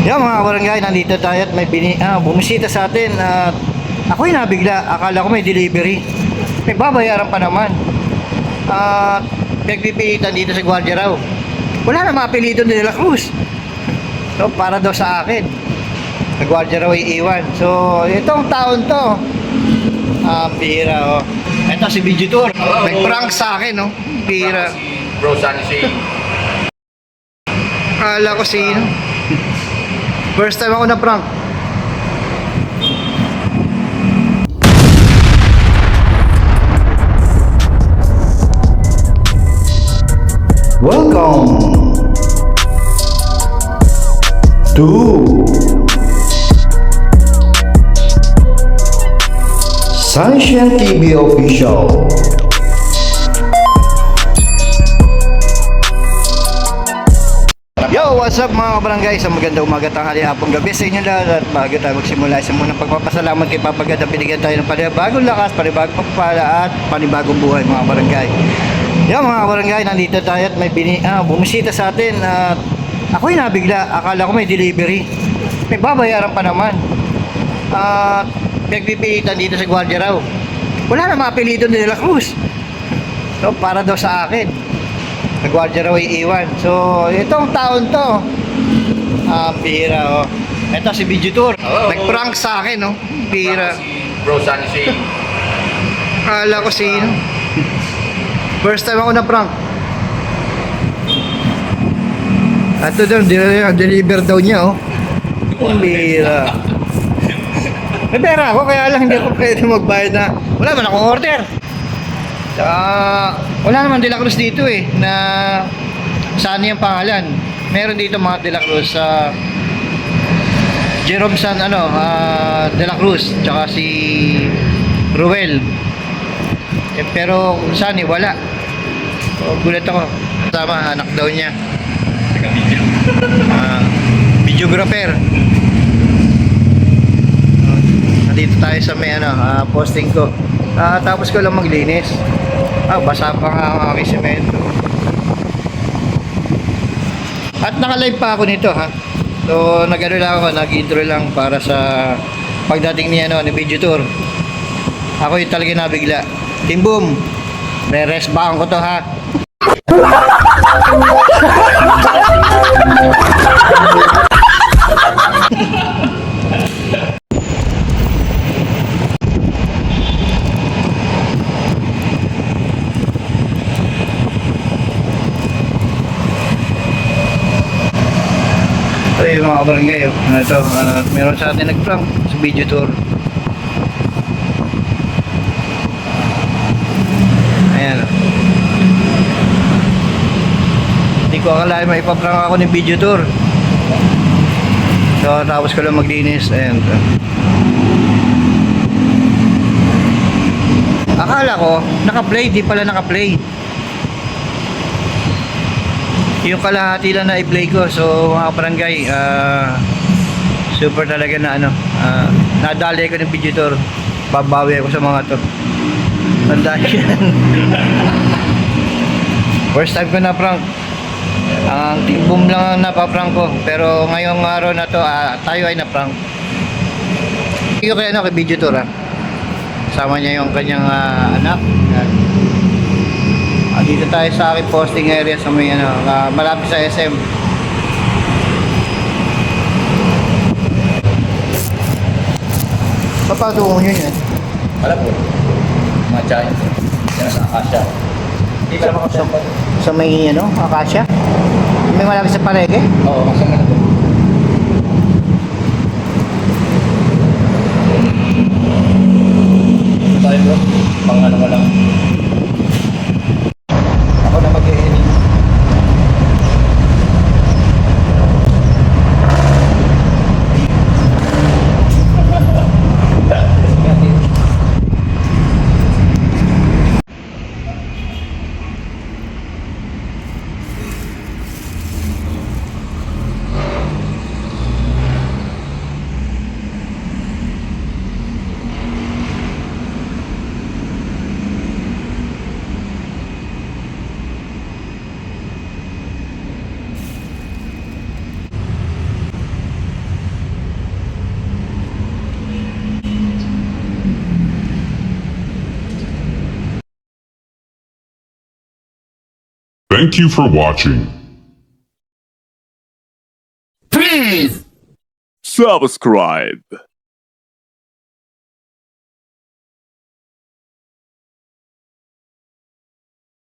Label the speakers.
Speaker 1: Yan mga barangay, nandito tayo at may bumisita sa atin at ako'y nabigla, akala ko may delivery. May babayaran pa naman. At nagpipilitan dito sa Guardia raw. Wala na mapilito ni De La Cruz. So para daw sa akin. Sa Guardia raw iiwan. So itong taon to, bihira oh. Ito si Bijutor. Nag-prank sa akin no. Bihira.
Speaker 2: Bro Sansi.
Speaker 1: Akala ko sino. First time ako na-prank. Welcome to Sunshine TV Official. Yo, what's up mga kabarangay? Sa magandang umaga, tanghali, hapon, gabi sa inyo lahat. At bago tayo magsimula sa munang pagpapasalamat kay Papa God, binigyan tayo ng panibagong lakas, panibagong pagpapala at panibagong buhay mga kabarangay. Yo mga kabarangay, nandito tayo at may bumisita sa atin at ako'y nabigla, akala ko may delivery. May babayaran pa naman. At nagpipilitan dito sa Guardia raw. Wala na mapilito ni De La Cruz. So para daw sa akin. Sa Guardia raw iiwan. So itong taon to, bihira oh. Ito si Bijutor. Nag-prank sa akin no. Bihira.
Speaker 2: Bro Sansi.
Speaker 1: Akala ko sino. First time ako na-prank. Ito daw, deliver daw niya oh. Bihira. May pera ako, kaya lang hindi ako pwede magbayad na. Wala man akong order. Saka, wala naman De La Cruz dito eh, na saan yung pangalan. Meron dito mga De La Cruz sa Jerome San, De La Cruz, tsaka si Ruel. Eh, pero saan eh, wala. So, gulat ako. Tama, anak daw niya. Videographer. Nandito tayo sa may posting ko. Tapos ko lang maglinis. Basa pa nga ang aking semento. At naka-live pa ako nito ha. So nag-ano lang ako, nag-intro lang para sa pagdating ni ni Bijutor. Ako yung talaga nabigla. Team Boom, re-rest back ko to ha. Ito yung mga kabarangay meron sa atin nag-prank sa Bijutor. Ayan hindi ko akalain maipaprank ako ni Bijutor. So tapos ko lang maglinis. Ayan akala ko naka-play, di pala naka-play. Yung kalahati lang na i-play ko. So mga barangay, super talaga na nadali ko ng Bijutor. Babawi ako sa mga to. Tandaan yan. First time ko na prank. Ang Team Boom lang ang napaprank ko. Pero ngayong araw na to, tayo ay na-prank. Yung kay kay Bijutor kasama niya yung kanyang anak. Yan. Dito tayo sa aking posting area sa may malapit sa SM. Papatungo nyo yan?
Speaker 2: Alam po. Mga giant. Yan sa Akasha. Hindi pa naman ako
Speaker 1: Sa may Akasha? May malapit sa Parege?
Speaker 2: Oo, kasama na po. Tayo bro. Pang ano lang. Ako na mag-e-edit.
Speaker 3: Thank you for watching.
Speaker 4: Please subscribe.